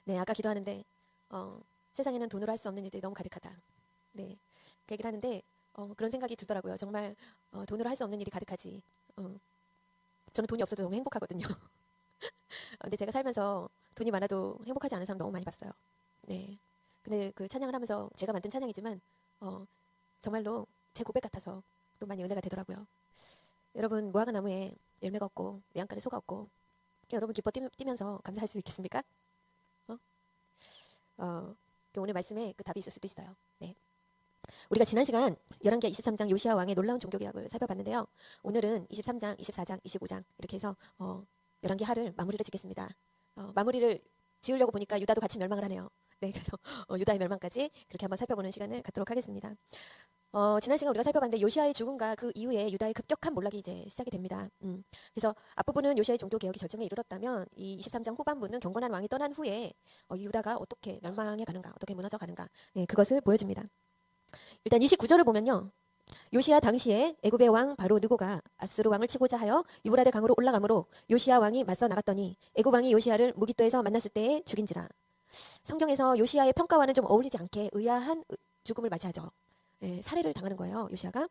네, 아까 기도하는데 세상에는 돈으로 할 수 없는 일들이 너무 가득하다. 네, 그 얘기를 하는데 그런 생각이 들더라고요. 정말 돈으로 할 수 없는 일이 가득하지. 저는 돈이 없어도 너무 행복하거든요. 근데 제가 살면서 돈이 많아도 행복하지 않은 사람 너무 많이 봤어요. 네, 근데 그 찬양을 하면서 제가 만든 찬양이지만 정말로 제 고백 같아서 또 많이 은혜가 되더라고요. 여러분 무화과 나무에 열매가 없고 외양간에 소가 없고 여러분 기뻐 뛰면서 감사할 수 있겠습니까? 어? 오늘 말씀에 그 답이 있을 수도 있어요. 네. 우리가 지난 시간 열왕기하 23장 요시야 왕의 놀라운 종교개혁을 살펴봤는데요. 오늘은 23장, 24장, 25장 이렇게 해서 열왕기하를 마무리를 짓겠습니다. 마무리를 지으려고 보니까 유다도 같이 멸망을 하네요. 네, 그래서 유다의 멸망까지 그렇게 한번 살펴보는 시간을 갖도록 하겠습니다. 지난 시간 우리가 살펴봤는데 요시아의 죽음과 그 이후에 유다의 급격한 몰락이 이제 시작이 됩니다. 그래서 앞부분은 요시아의 종교 개혁이 절정에 이르렀다면 이 23장 후반부는 경건한 왕이 떠난 후에 유다가 어떻게 멸망해 가는가, 어떻게 무너져 가는가, 네, 그것을 보여줍니다. 일단 29절을 보면요. 요시야 당시에 애굽의 왕 바로 느고가 아수르 왕을 치고자 하여 유브라데 강으로 올라가므로 요시야 왕이 맞서 나갔더니 애굽 왕이 요시야를 무기토에서 만났을 때에 죽인지라. 성경에서 요시야의 평가와는 좀 어울리지 않게 의아한 죽음을 맞이하죠. 네, 살해를 당하는 거예요, 요시야가.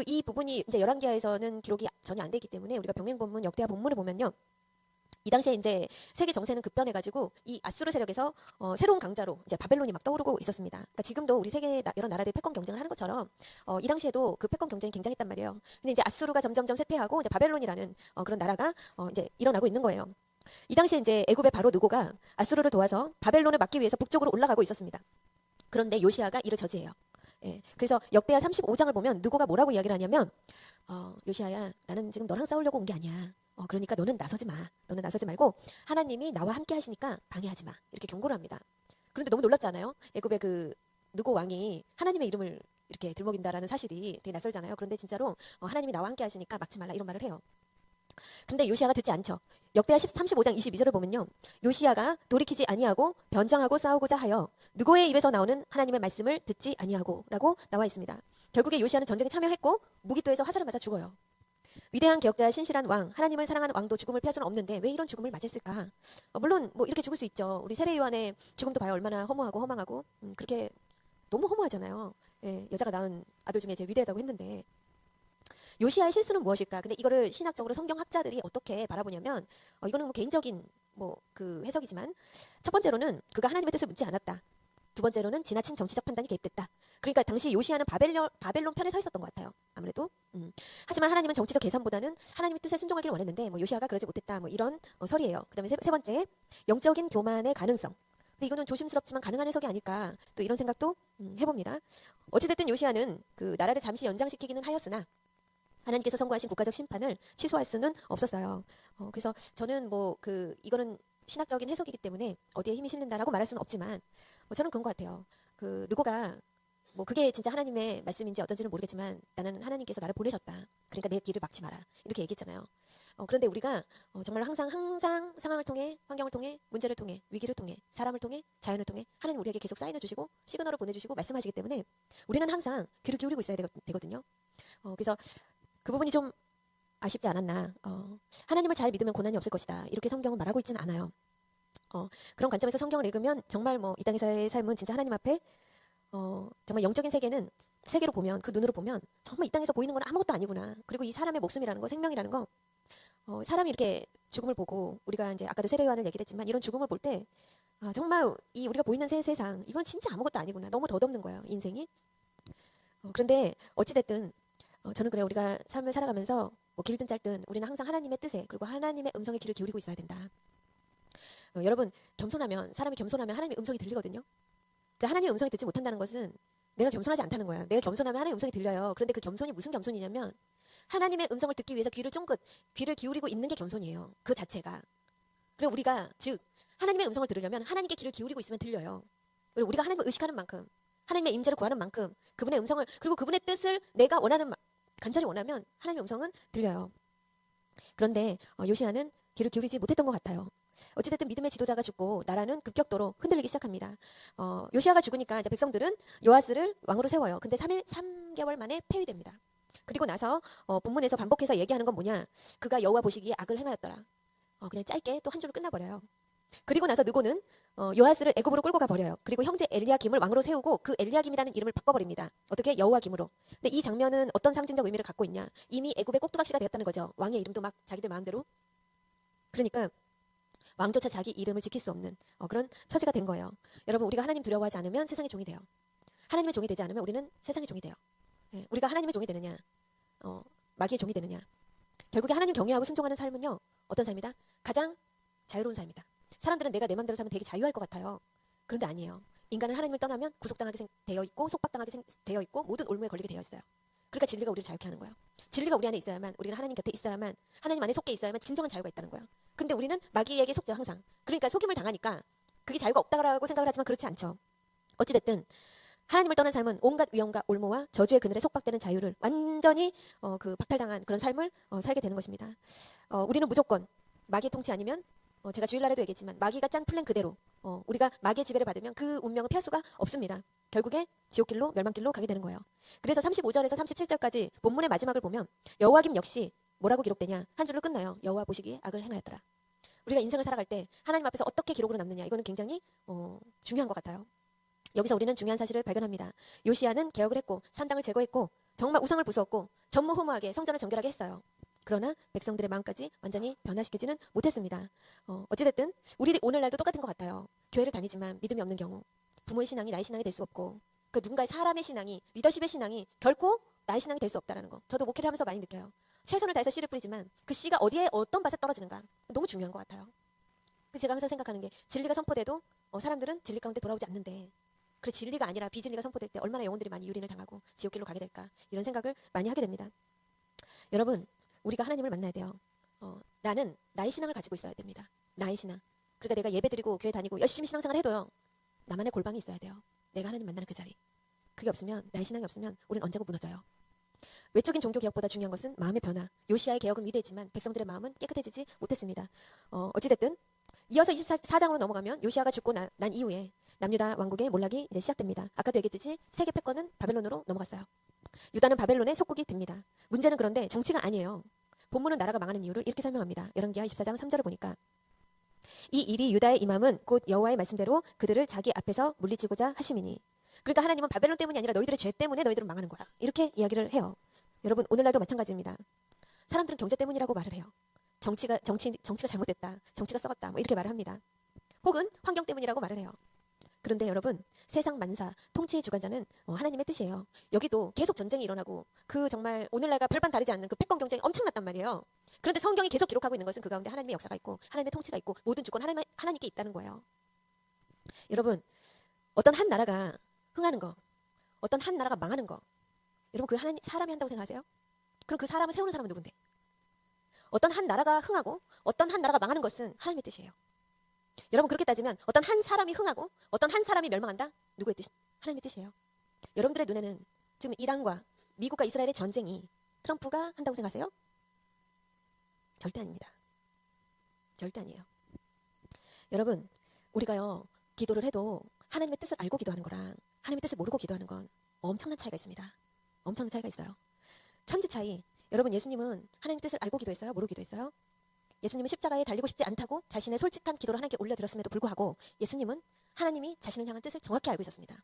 이 부분이 이제 열왕기하에서는 기록이 전혀 안 돼 있기 때문에 우리가 병행 본문, 역대하 본문을 보면요. 이 당시에 이제 세계 정세는 급변해가지고 이 아수르 세력에서 새로운 강자로 이제 바벨론이 막 떠오르고 있었습니다. 그러니까 지금도 우리 세계 여러 나라들이 패권 경쟁을 하는 것처럼 이 당시에도 그 패권 경쟁이 굉장했단 말이에요. 근데 이제 아수르가 점점점 쇠퇴하고 이제 바벨론이라는 그런 나라가 이제 일어나고 있는 거예요. 이 당시에 이제 애굽의 바로 느고가 아수르를 도와서 바벨론을 막기 위해서 북쪽으로 올라가고 있었습니다. 그런데 요시아가 이를 저지해요. 예, 그래서 역대하 35장을 보면 느고가 뭐라고 이야기를 하냐면 요시아야, 나는 지금 너랑 싸우려고 온 게 아니야. 그러니까 너는 나서지 마. 너는 나서지 말고 하나님이 나와 함께 하시니까 방해하지 마. 이렇게 경고를 합니다. 그런데 너무 놀랍지 않아요? 애굽의 그 느고 왕이 하나님의 이름을 이렇게 들먹인다라는 사실이 되게 낯설잖아요. 그런데 진짜로 하나님이 나와 함께 하시니까 막지 말라 이런 말을 해요. 근데 요시아가 듣지 않죠. 역대하 35장 22절을 보면요. 요시아가 돌이키지 아니하고 변장하고 싸우고자 하여 느고의 입에서 나오는 하나님의 말씀을 듣지 아니하고 라고 나와 있습니다. 결국에 요시아는 전쟁에 참여했고 무기토에서 화살을 맞아 죽어요. 위대한 개혁자 신실한 왕, 하나님을 사랑하는 왕도 죽음을 피할 수는 없는데 왜 이런 죽음을 맞았을까? 물론 뭐 이렇게 죽을 수 있죠. 우리 세례 요한의 죽음도 봐요. 얼마나 허무하고 허망하고 그렇게 너무 허무하잖아요. 예, 여자가 낳은 아들 중에 제일 위대하다고 했는데 요시아의 실수는 무엇일까? 근데 이거를 신학적으로 성경학자들이 어떻게 바라보냐면 이거는 뭐 개인적인 뭐 그 해석이지만 첫 번째로는 그가 하나님의 뜻을 묻지 않았다. 두 번째로는 지나친 정치적 판단이 개입됐다. 그러니까 당시 요시아는 바벨론 편에 서 있었던 것 같아요. 아무래도. 하지만 하나님은 정치적 계산보다는 하나님의 뜻에 순종하기를 원했는데 뭐 요시아가 그러지 못했다. 뭐 이런 설이에요. 그다음에 세 번째, 영적인 교만의 가능성. 근데 이거는 조심스럽지만 가능한 해석이 아닐까. 또 이런 생각도 해봅니다. 어찌됐든 요시아는 그 나라를 잠시 연장시키기는 하였으나 하나님께서 선고하신 국가적 심판을 취소할 수는 없었어요. 그래서 저는 뭐 이거는 신학적인 해석이기 때문에 어디에 힘이 실린다라고 말할 수는 없지만 저는 그런 것 같아요. 그 느고가 뭐 그게 진짜 하나님의 말씀인지 어떤지는 모르겠지만 나는 하나님께서 나를 보내셨다. 그러니까 내 길을 막지 마라. 이렇게 얘기했잖아요. 그런데 우리가 정말 항상 상황을 통해, 환경을 통해, 문제를 통해, 위기를 통해, 사람을 통해, 자연을 통해 하나님 우리에게 계속 사인해 주시고 시그널을 보내주시고 말씀하시기 때문에 우리는 항상 귀를 기울이고 있어야 되거든요. 그래서 그 부분이 좀 아쉽지 않았나. 하나님을 잘 믿으면 고난이 없을 것이다. 이렇게 성경은 말하고 있지는 않아요. 그런 관점에서 성경을 읽으면 정말 뭐 이 땅에서의 삶은 진짜 하나님 앞에 정말 영적인 세계로 보면 그 눈으로 보면 정말 이 땅에서 보이는 건 아무것도 아니구나. 그리고 이 사람의 목숨이라는 거, 생명이라는 거, 사람이 이렇게 죽음을 보고 우리가 이제 아까도 세례 요한을 얘기를 했지만 이런 죽음을 볼 때 정말 이 우리가 보이는 세상 이건 진짜 아무것도 아니구나. 너무 덧없는 거예요, 인생이. 그런데 어찌됐든 저는 그래요. 우리가 삶을 살아가면서 뭐 길든 짧든 우리는 항상 하나님의 뜻에 그리고 하나님의 음성에 귀를 기울이고 있어야 된다. 여러분 사람이 겸손하면 하나님의 음성이 들리거든요. 근데 하나님의 음성이 듣지 못한다는 것은 내가 겸손하지 않다는 거예요. 내가 겸손하면 하나님의 음성이 들려요. 그런데 그 겸손이 무슨 겸손이냐면 하나님의 음성을 듣기 위해서 귀를 기울이고 있는 게 겸손이에요. 그 자체가. 그리고 우리가 즉 하나님의 음성을 들으려면 하나님께 귀를 기울이고 있으면 들려요. 그리고 우리가 하나님을 의식하는 만큼 하나님의 임재를 구하는 만큼 그분의 음성을 그리고 그분의 뜻을 내가 간절히 원하면 하나님의 음성은 들려요. 그런데 요시아는 귀를 기울이지 못했던 것 같아요. 어찌됐든 믿음의 지도자가 죽고 나라는 급격도로 흔들리기 시작합니다. 요시아가 죽으니까 이제 백성들은 요아스를 왕으로 세워요. 근데 3개월 만에 폐위됩니다. 그리고 나서 본문에서 반복해서 얘기하는 건 뭐냐? 그가 여호와 보시기에 악을 행하였더라. 그냥 짧게 또 한 줄로 끝나버려요. 그리고 나서 느고는 요아스를 애굽으로 끌고 가 버려요. 그리고 형제 엘리야김을 왕으로 세우고 그 엘리야김이라는 이름을 바꿔버립니다. 어떻게? 여호와김으로. 근데 이 장면은 어떤 상징적 의미를 갖고 있냐? 이미 애굽의 꼭두각시가 되었다는 거죠. 왕의 이름도 막 자기들 마음대로. 그러니까 왕조차 자기 이름을 지킬 수 없는 그런 처지가 된 거예요. 여러분, 우리가 하나님 두려워하지 않으면 세상의 종이 돼요. 하나님의 종이 되지 않으면 우리는 세상의 종이 돼요. 예, 우리가 하나님의 종이 되느냐, 마귀의 종이 되느냐. 결국에 하나님 경외하고 순종하는 삶은요, 어떤 삶이다? 가장 자유로운 삶이다. 사람들은 내가 내 맘대로 살면 되게 자유할 것 같아요. 그런데 아니에요. 인간은 하나님을 떠나면 구속당하게 되어 있고 속박당하게 되어 있고 모든 올무에 걸리게 되어 있어요. 그러니까 진리가 우리를 자유케 하는 거예요. 진리가 우리 안에 있어야만, 우리는 하나님 곁에 있어야만, 하나님 안에 속해 있어야만 진정한 자유가 있다는 거예요. 근데 우리는 마귀에게 속죠, 항상. 그러니까 속임을 당하니까 그게 자유가 없다고 생각을 하지만 그렇지 않죠. 어찌됐든 하나님을 떠난 삶은 온갖 위험과 올무와 저주의 그늘에 속박되는 자유를 완전히 그 박탈당한 그런 삶을 살게 되는 것입니다. 우리는 무조건 마귀의 통치 아니면 제가 주일날에도 얘기했지만 마귀가 짠 플랜 그대로 우리가 마귀의 지배를 받으면 그 운명을 피할 수가 없습니다. 결국에 지옥길로 멸망길로 가게 되는 거예요. 그래서 35절에서 37절까지 본문의 마지막을 보면 여호와김 역시 뭐라고 기록되냐? 한 줄로 끝나요. 여호와 보시기에 악을 행하였더라. 우리가 인생을 살아갈 때 하나님 앞에서 어떻게 기록으로 남느냐, 이거는 굉장히 중요한 것 같아요. 여기서 우리는 중요한 사실을 발견합니다. 요시야는 개혁을 했고 산당을 제거했고 정말 우상을 부수었고 전무후무하게 성전을 정결하게 했어요. 그러나 백성들의 마음까지 완전히 변화시키지는 못했습니다. 어찌됐든 우리 오늘날도 똑같은 것 같아요. 교회를 다니지만 믿음이 없는 경우, 부모의 신앙이 나의 신앙이 될 수 없고, 그 누군가의 사람의 신앙이, 리더십의 신앙이 결코 나의 신앙이 될 수 없다는 거, 저도 목회를 하면서 많이 느껴요. 최선을 다해서 씨를 뿌리지만 그 씨가 어디에 어떤 밭에 떨어지는가 너무 중요한 것 같아요. 제가 항상 생각하는 게, 진리가 선포돼도 사람들은 진리 가운데 돌아오지 않는데, 그래 진리가 아니라 비진리가 선포될 때 얼마나 영혼들이 많이 유린을 당하고 지옥길로 가게 될까, 이런 생각을 많이 하게 됩니다. 여러분, 우리가 하나님을 만나야 돼요. 나는 나의 신앙을 가지고 있어야 됩니다. 나의 신앙. 그러니까 내가 예배드리고 교회 다니고 열심히 신앙생활 해도요, 나만의 골방이 있어야 돼요. 내가 하나님 만나는 그 자리. 그게 없으면, 나의 신앙이 없으면 우리는 언젠가 무너져요. 외적인 종교 개혁보다 중요한 것은 마음의 변화. 요시야의 개혁은 위대했지만 백성들의 마음은 깨끗해지지 못했습니다. 어찌됐든 이어서 24장으로 넘어가면 요시야가 죽고 난 이후에 남유다 왕국의 몰락이 이제 시작됩니다. 아까도 얘기했듯이 세계 패권은 바벨론으로 넘어갔어요. 유다는 바벨론의 속국이 됩니다. 문제는 그런데 정치가 아니에요. 본문은 나라가 망하는 이유를 이렇게 설명합니다. 열왕기하 24장 3절을 보니까, 이 일이 유다의 임함은 곧 여호와의 말씀대로 그들을 자기 앞에서 물리치고자 하심이니. 그러니까 하나님은 바벨론 때문이 아니라 너희들의 죄 때문에 너희들은 망하는 거야, 이렇게 이야기를 해요. 여러분, 오늘날도 마찬가지입니다. 사람들은 경제 때문이라고 말을 해요. 정치가 잘못됐다, 정치가 썩었다, 뭐 이렇게 말을 합니다. 혹은 환경 때문이라고 말을 해요. 그런데 여러분, 세상 만사 통치의 주관자는 하나님의 뜻이에요. 여기도 계속 전쟁이 일어나고 그 정말 오늘날과 별반 다르지 않는 그 패권 경쟁이 엄청났단 말이에요. 그런데 성경이 계속 기록하고 있는 것은 그 가운데 하나님의 역사가 있고 하나님의 통치가 있고 모든 주권 하나님께 있다는 거예요. 여러분, 어떤 한 나라가 흥하는 거, 어떤 한 나라가 망하는 거, 여러분 그 사람이 한다고 생각하세요? 그럼 그 사람을 세우는 사람은 누군데? 어떤 한 나라가 흥하고 어떤 한 나라가 망하는 것은 하나님의 뜻이에요. 여러분, 그렇게 따지면 어떤 한 사람이 흥하고 어떤 한 사람이 멸망한다? 누구의 뜻? 하나님의 뜻이에요. 여러분들의 눈에는 지금 이란과 미국과 이스라엘의 전쟁이 트럼프가 한다고 생각하세요? 절대 아닙니다. 절대 아니에요. 여러분, 우리가요, 기도를 해도 하나님의 뜻을 알고 기도하는 거랑 하나님의 뜻을 모르고 기도하는 건 엄청난 차이가 있습니다. 엄청난 차이가 있어요. 천지 차이. 여러분, 예수님은 하나님의 뜻을 알고 기도했어요? 모르고 기도했어요? 예수님은 십자가에 달리고 싶지 않다고 자신의 솔직한 기도를 하나님께 올려드렸음에도 불구하고 예수님은 하나님이 자신을 향한 뜻을 정확히 알고 있었습니다.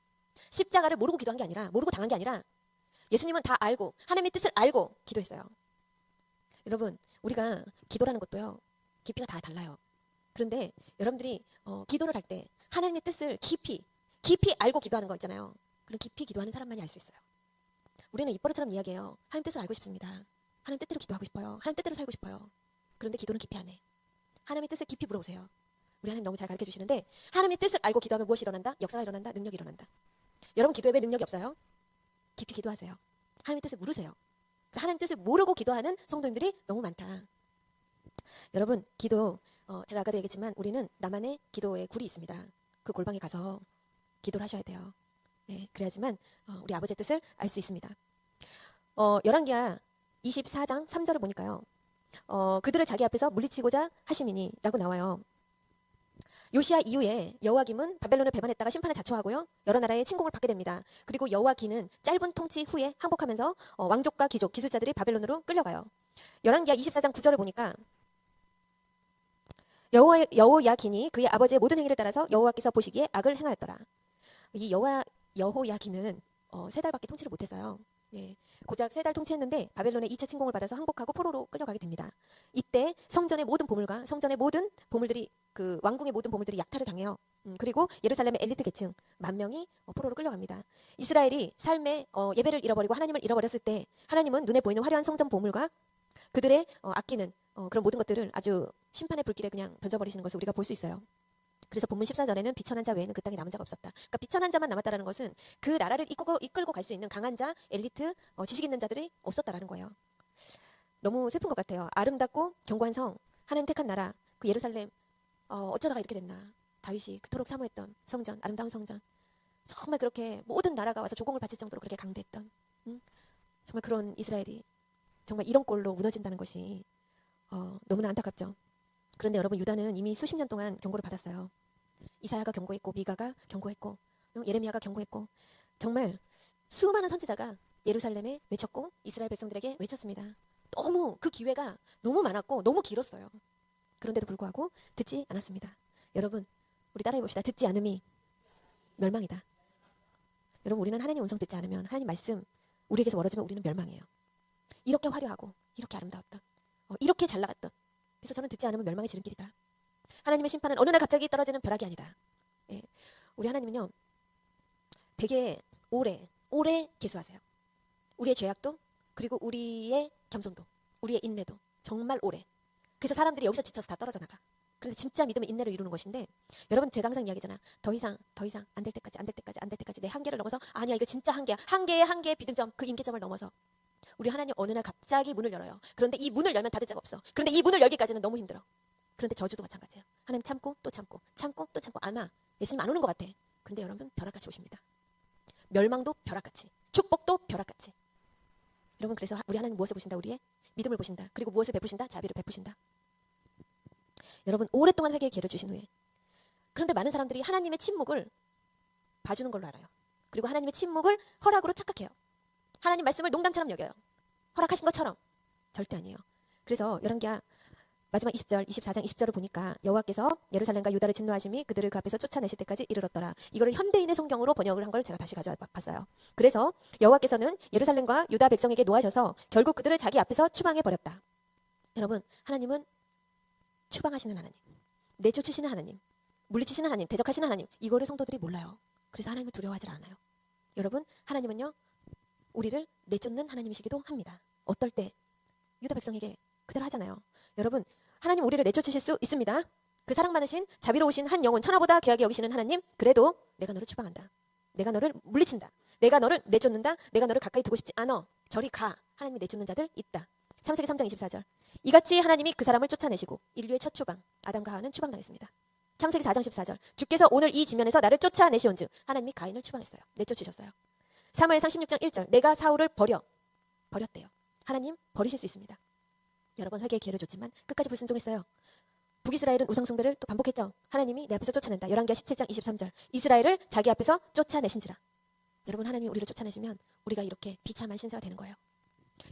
십자가를 모르고 기도한 게 아니라, 모르고 당한 게 아니라 예수님은 다 알고 하나님의 뜻을 알고 기도했어요. 여러분, 우리가 기도라는 것도요, 깊이가 다 달라요. 그런데 여러분들이 기도를 할 때 하나님의 뜻을 깊이 알고 기도하는 거 있잖아요. 그런 깊이 기도하는 사람만이 알 수 있어요. 우리는 입버릇처럼 이야기해요. 하나님 뜻을 알고 싶습니다. 하나님 뜻대로 기도하고 싶어요. 하나님 뜻대로 살고 싶어요. 그런데 기도는 깊이 안 해. 하나님의 뜻을 깊이 물어보세요. 우리 하나님 너무 잘 가르쳐 주시는데, 하나님의 뜻을 알고 기도하면 무엇이 일어난다? 역사가 일어난다. 능력이 일어난다. 여러분, 기도에 왜 능력이 없어요? 깊이 기도하세요. 하나님의 뜻을 물으세요. 하나님의 뜻을 모르고 기도하는 성도님들이 너무 많다. 여러분, 기도, 제가 아까도 얘기했지만 우리는 나만의 기도의 굴이 있습니다. 그 골방에 가서 기도를 하셔야 돼요. 네, 그래야지만 우리 아버지의 뜻을 알 수 있습니다. 열왕기하 24장 3절을 보니까요, 그들을 자기 앞에서 물리치고자 하심이니 라고 나와요. 요시야 이후에 여호와김은 바벨론을 배반했다가 심판을 자초하고요, 여러 나라의 침공을 받게 됩니다. 그리고 여호와기는 짧은 통치 후에 항복하면서 왕족과 귀족, 기술자들이 바벨론으로 끌려가요. 열왕기하 24장 9절을 보니까 여호야긴이 그의 아버지의 모든 행위를 따라서 여호와께서 보시기에 악을 행하였더라. 이 여호야긴은 3달밖에 통치를 못했어요. 예, 고작 3달 통치했는데 바벨론의 2차 침공을 받아서 항복하고 포로로 끌려가게 됩니다. 이때 성전의 모든 보물과 성전의 모든 보물들이 그 왕궁의 모든 보물들이 약탈을 당해요. 그리고 예루살렘의 엘리트 계층 10,000명이 포로로 끌려갑니다. 이스라엘이 삶의 예배를 잃어버리고 하나님을 잃어버렸을 때 하나님은 눈에 보이는 화려한 성전 보물과 그들의 아끼는 그런 모든 것들을 아주 심판의 불길에 그냥 던져버리시는 것을 우리가 볼 수 있어요. 그래서 본문 14절에는 비천한 자 외에는 그 땅에 남은 자가 없었다. 그러니까 비천한 자만 남았다라는 것은 그 나라를 이끌고 갈 수 있는 강한 자, 엘리트, 지식 있는 자들이 없었다라는 거예요. 너무 슬픈 것 같아요. 아름답고 견고한 성, 하나님 택한 나라, 그 예루살렘 어쩌다가 이렇게 됐나. 다윗이 그토록 사모했던 성전, 아름다운 성전. 정말 그렇게 모든 나라가 와서 조공을 바칠 정도로 그렇게 강대했던 정말 그런 이스라엘이 정말 이런 꼴로 무너진다는 것이 너무나 안타깝죠. 그런데 여러분, 유다는 이미 수십 년 동안 경고를 받았어요. 이사야가 경고했고, 미가가 경고했고, 예레미야가 경고했고, 정말 수많은 선지자가 예루살렘에 외쳤고 이스라엘 백성들에게 외쳤습니다. 너무 그 기회가 너무 많았고 너무 길었어요. 그런데도 불구하고 듣지 않았습니다. 여러분, 우리 따라해 봅시다. 듣지 않음이 멸망이다. 여러분, 우리는 하나님 음성 듣지 않으면 하나님 말씀 우리에게서 멀어지면 우리는 멸망이에요. 이렇게 화려하고 이렇게 아름다웠던 이렇게 잘 나갔던, 그래서 저는 듣지 않으면 멸망의 지름길이다. 하나님의 심판은 어느 날 갑자기 떨어지는 벼락이 아니다. 예. 우리 하나님은요, 되게 오래 계수하세요. 우리의 죄악도, 그리고 우리의 겸손도, 우리의 인내도 정말 오래. 그래서 사람들이 여기서 지쳐서 다 떨어져 나가. 그런데 진짜 믿음은 인내로 이루는 것인데, 여러분, 제가 항상 이야기하잖아. 더 이상 안 될 때까지 내 한계를 넘어서, 아니야 이거 진짜 한계야. 한계의 비등점, 그 임계점을 넘어서 우리 하나님 어느 날 갑자기 문을 열어요. 그런데 이 문을 열면 닫을 자가 없어. 그런데 이 문을 열기까지는 너무 힘들어. 그런데 저주도 마찬가지예요. 하나님 참고 또 참고 안 와. 예수님 안 오는 것 같아. 근데 여러분, 벼락같이 오십니다. 멸망도 벼락같이, 축복도 벼락같이. 여러분, 그래서 우리 하나님 무엇을 보신다? 우리의 믿음을 보신다. 그리고 무엇을 베푸신다? 자비를 베푸신다. 여러분, 오랫동안 회개의 기회를 주신 후에, 그런데 많은 사람들이 하나님의 침묵을 봐주는 걸로 알아요. 그리고 하나님의 침묵을 허락으로 착각해요. 하나님 말씀을 농담처럼 여겨요. 허락하신 것처럼. 절대 아니에요. 그래서 열왕기하 마지막 20절, 24장 20절을 보니까 여호와께서 예루살렘과 유다를 진노하심이 그들을 그 앞에서 쫓아내실 때까지 이르렀더라. 이거를 현대인의 성경으로 번역을 한 걸 제가 다시 가져와 봤어요. 그래서 여호와께서는 예루살렘과 유다 백성에게 노하셔서 결국 그들을 자기 앞에서 추방해 버렸다. 여러분, 하나님은 추방하시는 하나님, 내쫓으시는 하나님, 물리치시는 하나님, 대적하시는 하나님, 이거를 성도들이 몰라요. 그래서 하나님을 두려워하지 않아요. 여러분, 하나님은요, 우리를 내쫓는 하나님이시기도 합니다. 어떨 때? 유다 백성에게 그대로 하잖아요. 여러분, 하나님 우리를 내쫓으실 수 있습니다. 그 사랑 많으신 자비로우신 한 영혼, 천하보다 귀하게 여기시는 하나님, 그래도 내가 너를 추방한다. 내가 너를 물리친다. 내가 너를 내쫓는다. 내가 너를 가까이 두고 싶지 않아. 저리 가. 하나님이 내쫓는 자들 있다. 창세기 3장 24절. 이같이 하나님이 그 사람을 쫓아내시고 인류의 첫 추방, 아담과 하와는 추방당했습니다. 창세기 4장 14절. 주께서 오늘 이 지면에서 나를 쫓아내시온즉, 하나님이 가인을 추방했어요. 내쫓으셨어요. 사무엘상 16장 1절. 내가 사울을 버렸대요. 하나님 버리실 수 있습니다. 여러 번 회개의 기회를 줬지만 끝까지 불순종했어요. 북이스라엘은 우상숭배를 또 반복했죠. 하나님이 내 앞에서 쫓아낸다. 열왕기하 17장 23절. 이스라엘을 자기 앞에서 쫓아내신지라. 여러분, 하나님이 우리를 쫓아내시면 우리가 이렇게 비참한 신세가 되는 거예요.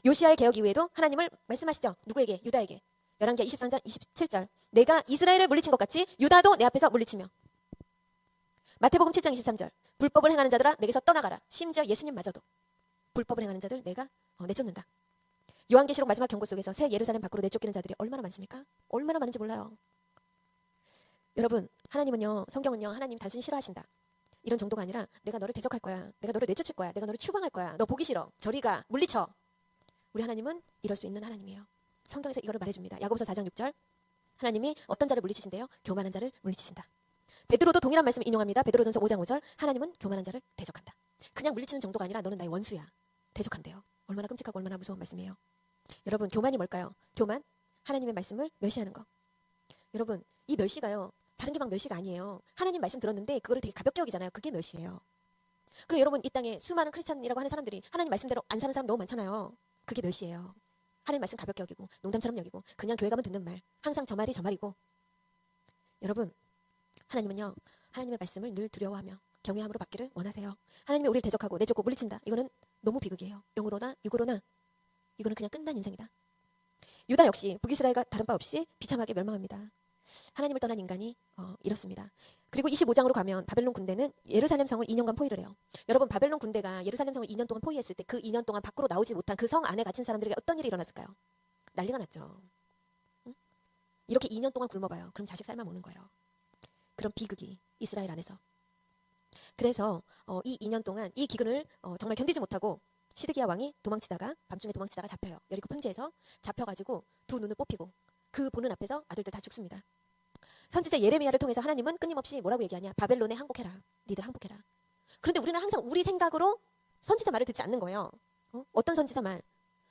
요시야의 개혁 이후에도 하나님을 말씀하시죠. 누구에게? 유다에게. 열왕기하 23장 27절. 내가 이스라엘을 물리친 것 같이 유다도 내 앞에서 물리치며. 마태복음 7장 23절. 불법을 행하는 자들아 내게서 떠나가라. 심지어 예수님마저도 불법을 행하는 자들 내가 내쫓는다. 요한계시록 마지막 경고 속에서 새 예루살렘 밖으로 내쫓기는 자들이 얼마나 많습니까? 얼마나 많은지 몰라요. 여러분, 하나님은요, 성경은요, 하나님 단순히 싫어하신다, 이런 정도가 아니라 내가 너를 대적할 거야. 내가 너를 내쫓을 거야. 내가 너를 추방할 거야. 너 보기 싫어. 저리 가. 물리쳐. 우리 하나님은 이럴 수 있는 하나님이에요. 성경에서 이거를 말해줍니다. 야고보서 4장 6절. 하나님이 어떤 자를 물리치신대요? 교만한 자를 물리치신다. 베드로도 동일한 말씀을 인용합니다. 베드로전서 5장 5절. 하나님은 교만한 자를 대적한다. 그냥 물리치는 정도가 아니라 너는 나의 원수야. 대적한대요. 얼마나 끔찍하고 얼마나 무서운 말씀이에요. 여러분, 교만이 뭘까요? 교만, 하나님의 말씀을 멸시하는 거. 여러분, 이 멸시가요, 다른 게 막 멸시가 아니에요. 하나님 말씀 들었는데 그거를 되게 가볍게 여기잖아요. 그게 멸시예요. 그리고 여러분, 이 땅에 수많은 크리스찬이라고 하는 사람들이 하나님 말씀대로 안 사는 사람 너무 많잖아요. 그게 멸시예요. 하나님 말씀 가볍게 여기고 농담처럼 여기고 그냥 교회 가면 듣는 말, 항상 저 말이 저 말이고. 여러분, 하나님은요, 하나님의 말씀을 늘 두려워하며 경외함으로 받기를 원하세요. 하나님이 우리를 대적하고 내쫓고 물리친다. 이거는 너무 비극이에요. 영으로나 육으로나 이거는 그냥 끝난 인생이다. 유다 역시 북이스라엘과 다른 바 없이 비참하게 멸망합니다. 하나님을 떠난 인간이 이렇습니다. 그리고 25장으로 가면 바벨론 군대는 예루살렘 성을 2년간 포위를 해요. 여러분 바벨론 군대가 예루살렘 성을 2년 동안 포위했을 때 그 2년 동안 밖으로 나오지 못한 그 성 안에 갇힌 사람들에게 어떤 일이 일어났을까요? 난리가 났죠. 응? 이렇게 2년 동안 굶어봐요. 그럼 자식 삶아 먹는 거예요. 그런 비극이 이스라엘 안에서. 그래서 이 2년 동안 이 기근을 정말 견디지 못하고 시드기야 왕이 밤중에 도망치다가 잡혀요. 여리고 평지에서 잡혀가지고 두 눈을 뽑히고 그 보는 앞에서 아들들 다 죽습니다. 선지자 예레미야를 통해서 하나님은 끊임없이 뭐라고 얘기하냐? 바벨론에 항복해라. 니들 항복해라. 그런데 우리는 항상 우리 생각으로 선지자 말을 듣지 않는 거예요. 어떤 선지자 말?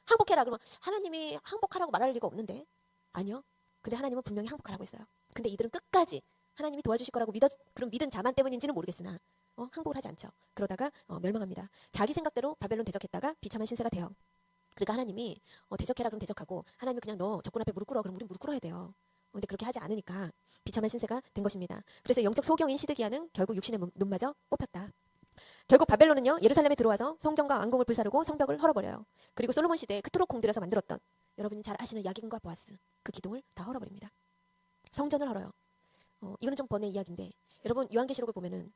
항복해라. 그러면 하나님이 항복하라고 말할 리가 없는데. 아니요. 근데 하나님은 분명히 항복하라고 했어요. 근데 이들은 끝까지 하나님이 도와주실 거라고 그런 믿은 자만 때문인지는 모르겠으나 항복을 하지 않죠. 그러다가 멸망합니다. 자기 생각대로 바벨론 대적했다가 비참한 신세가 돼요. 그러니까 하나님이 대적해라 그럼 대적하고 하나님이 그냥 너 적군 앞에 무릎 꿇어 그럼 우리 무릎 꿇어야 돼요. 근데 그렇게 하지 않으니까 비참한 신세가 된 것입니다. 그래서 영적 소경인 시드기야는 결국 육신의 눈마저 뽑혔다. 결국 바벨론은요 예루살렘에 들어와서 성전과 왕궁을 불사르고 성벽을 헐어버려요. 그리고 솔로몬 시대에 그토록 공들여서 만들었던 여러분이 잘 아시는 야긴과 보아스 그 기둥을 다 헐어버립니다. 성전을 헐어요. 이거는 좀 번의 이야기인데 여러분 요한계시록을 보면은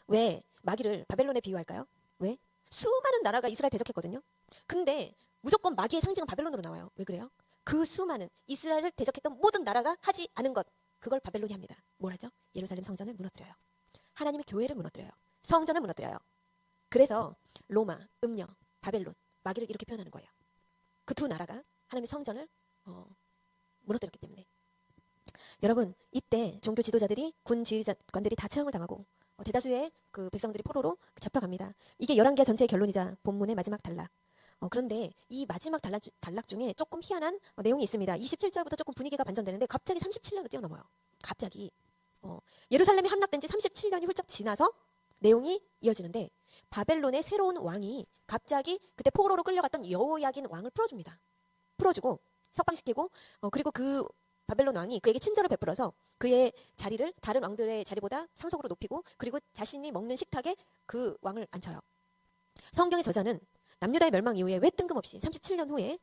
왜 마귀를 바벨론에 비유할까요? 왜? 수많은 나라가 이스라엘 대적했거든요. 근데 무조건 마귀의 상징은 바벨론으로 나와요. 왜 그래요? 그 수많은 이스라엘을 대적했던 모든 나라가 하지 않은 것 그걸 바벨론이 합니다. 뭘 하죠? 예루살렘 성전을 무너뜨려요. 하나님의 교회를 무너뜨려요. 성전을 무너뜨려요. 그래서 로마, 음녀, 바벨론, 마귀를 이렇게 표현하는 거예요. 그 두 나라가 하나님의 성전을 무너뜨렸기 때문에. 여러분 이때 종교 지도자들이 군 지휘관들이 다 처형을 당하고 대다수의 그 백성들이 포로로 잡혀갑니다. 이게 11개 전체의 결론이자 본문의 마지막 단락. 그런데 이 마지막 단락 중에 조금 희한한 내용이 있습니다. 27절부터 조금 분위기가 반전되는데 갑자기 37년을 뛰어넘어요. 갑자기 예루살렘이 함락된 지 37년이 훌쩍 지나서 내용이 이어지는데 바벨론의 새로운 왕이 갑자기 그때 포로로 끌려갔던 여호야긴 왕을 풀어줍니다. 풀어주고 석방시키고 그리고 그 바벨론 왕이 그에게 친절을 베풀어서 그의 자리를 다른 왕들의 자리보다 상속으로 높이고 그리고 자신이 먹는 식탁에 그 왕을 앉혀요. 성경의 저자는 남유다의 멸망 이후에 왜 뜬금없이 37년 후에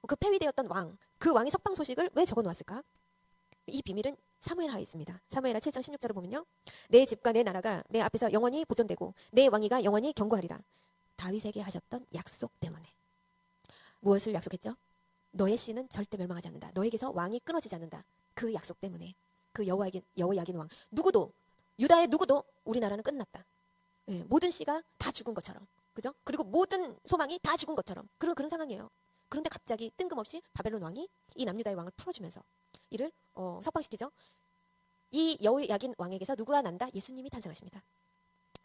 그 폐위되었던 그 왕의 석방 소식을 왜 적어놓았을까? 이 비밀은 사무엘하에 있습니다. 사무엘하 7장 16절을 보면요. 내 집과 내 나라가 내 앞에서 영원히 보존되고 내 왕위가 영원히 견고하리라. 다윗에게 하셨던 약속 때문에. 무엇을 약속했죠? 너의 씨는 절대 멸망하지 않는다. 너에게서 왕이 끊어지지 않는다. 그 약속 때문에 그 여호야긴 왕 누구도 유다의 누구도 우리나라는 끝났다. 예, 모든 씨가 다 죽은 것처럼 그죠? 그리고 모든 소망이 다 죽은 것처럼 그런 상황이에요. 그런데 갑자기 뜬금없이 바벨론 왕이 이 남유다의 왕을 풀어주면서 이를 석방시키죠. 이 여호야긴 왕에게서 누구가 난다? 예수님이 탄생하십니다.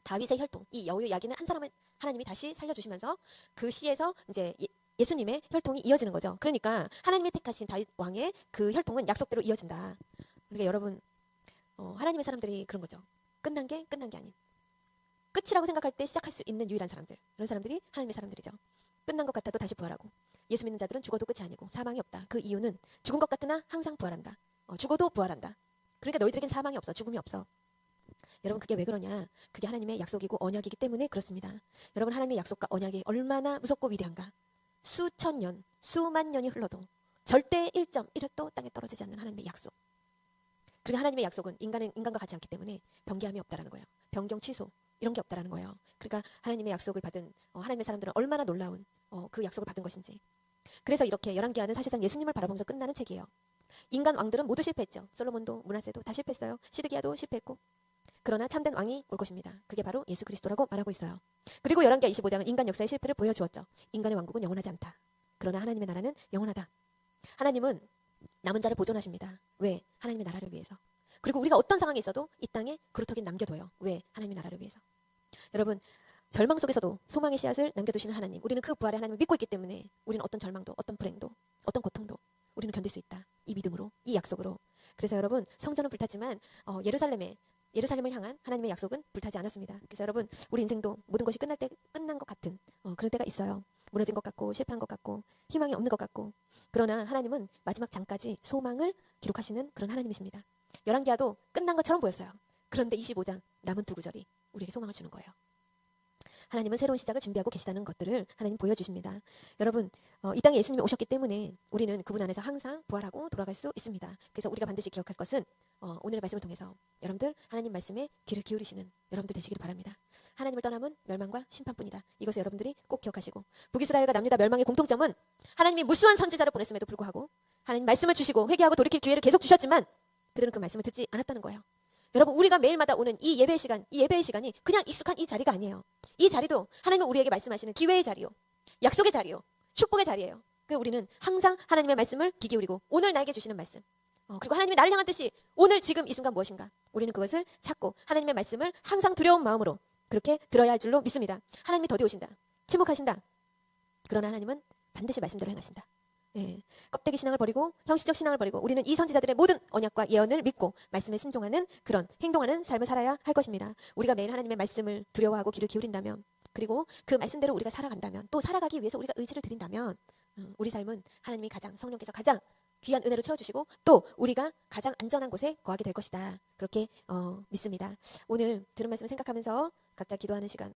다윗의 혈통 이 여호야긴을 한 사람을 하나님이 다시 살려주시면서 그 씨에서 이제 예수님의 혈통이 이어지는 거죠. 그러니까 하나님이 택하신 다윗 왕의 그 혈통은 약속대로 이어진다. 그러니까 여러분 하나님의 사람들이 그런 거죠. 끝난 게 아닌 끝이라고 생각할 때 시작할 수 있는 유일한 사람들 그런 사람들이 하나님의 사람들이죠. 끝난 것 같아도 다시 부활하고 예수 믿는 자들은 죽어도 끝이 아니고 사망이 없다. 그 이유는 죽은 것 같으나 항상 부활한다. 죽어도 부활한다. 그러니까 너희들에겐 사망이 없어. 죽음이 없어. 여러분 그게 왜 그러냐? 그게 하나님의 약속이고 언약이기 때문에 그렇습니다. 여러분 하나님의 약속과 언약이 얼마나 무섭고 위대한가? 수천 년, 수만 년이 흘러도 절대 1.1획도 땅에 떨어지지 않는 하나님의 약속. 그리고 하나님의 약속은 인간과 같지 않기 때문에 변개함이 없다라는 거예요. 변경 취소 이런 게 없다라는 거예요. 그러니까 하나님의 약속을 받은 하나님의 사람들은 얼마나 놀라운 그 약속을 받은 것인지. 그래서 이렇게 열왕기하는 사실상 예수님을 바라보면서 끝나는 책이에요. 인간 왕들은 모두 실패했죠. 솔로몬도 므낫세도 다 실패했어요. 시드기야도 실패했고. 그러나 참된 왕이 올 것입니다. 그게 바로 예수 그리스도라고 말하고 있어요. 그리고 열왕기하 25장은 인간 역사의 실패를 보여주었죠. 인간의 왕국은 영원하지 않다. 그러나 하나님의 나라는 영원하다. 하나님은 남은 자를 보존하십니다. 왜? 하나님의 나라를 위해서. 그리고 우리가 어떤 상황에 있어도 이 땅에 그루터기는 남겨둬요. 왜? 하나님의 나라를 위해서. 여러분 절망 속에서도 소망의 씨앗을 남겨두시는 하나님. 우리는 그 부활의 하나님을 믿고 있기 때문에 우리는 어떤 절망도 어떤 불행도 어떤 고통도 우리는 견딜 수 있다. 이 믿음으로 이 약속으로. 그래서 여러분 성전은 불탔지만 예루살렘을 향한 하나님의 약속은 불타지 않았습니다. 그래서 여러분 우리 인생도 모든 것이 끝난 것 같은 그런 때가 있어요. 무너진 것 같고 실패한 것 같고 희망이 없는 것 같고 그러나 하나님은 마지막 장까지 소망을 기록하시는 그런 하나님이십니다. 열왕기하도 끝난 것처럼 보였어요. 그런데 25장 남은 두 구절이 우리에게 소망을 주는 거예요. 하나님은 새로운 시작을 준비하고 계시다는 것들을 하나님 보여주십니다. 여러분, 이 땅에 예수님이 오셨기 때문에 우리는 그분 안에서 항상 부활하고 돌아갈 수 있습니다. 그래서 우리가 반드시 기억할 것은 오늘의 말씀을 통해서 여러분들 하나님 말씀에 귀를 기울이시는 여러분들 되시길 바랍니다. 하나님을 떠남은 멸망과 심판뿐이다. 이것을 여러분들이 꼭 기억하시고, 북이스라엘과 남유다 멸망의 공통점은 하나님이 무수한 선지자를 보냈음에도 불구하고 하나님 말씀을 주시고 회개하고 돌이킬 기회를 계속 주셨지만 그들은 그 말씀을 듣지 않았다는 거예요. 여러분, 우리가 매일마다 오는 이 예배의 시간, 이 예배의 시간이 그냥 익숙한 이 자리가 아니에요. 이 자리도 하나님은 우리에게 말씀하시는 기회의 자리요, 약속의 자리요, 축복의 자리예요. 그 우리는 항상 하나님의 말씀을 귀 기울이고 오늘 나에게 주시는 말씀, 그리고 하나님이 나를 향한 뜻이 오늘 지금 이 순간 무엇인가, 우리는 그것을 찾고 하나님의 말씀을 항상 두려운 마음으로 그렇게 들어야 할 줄로 믿습니다. 하나님이 더디오신다, 침묵하신다. 그러나 하나님은 반드시 말씀대로 행하신다. 예, 껍데기 신앙을 버리고 형식적 신앙을 버리고 우리는 이 선지자들의 모든 언약과 예언을 믿고 말씀에 순종하는 그런 행동하는 삶을 살아야 할 것입니다. 우리가 매일 하나님의 말씀을 두려워하고 귀를 기울인다면, 그리고 그 말씀대로 우리가 살아간다면, 또 살아가기 위해서 우리가 의지를 드린다면 우리 삶은 하나님이 가장, 성령께서 가장 귀한 은혜로 채워주시고 또 우리가 가장 안전한 곳에 거하게 될 것이다. 그렇게 믿습니다. 오늘 들은 말씀을 생각하면서 각자 기도하는 시간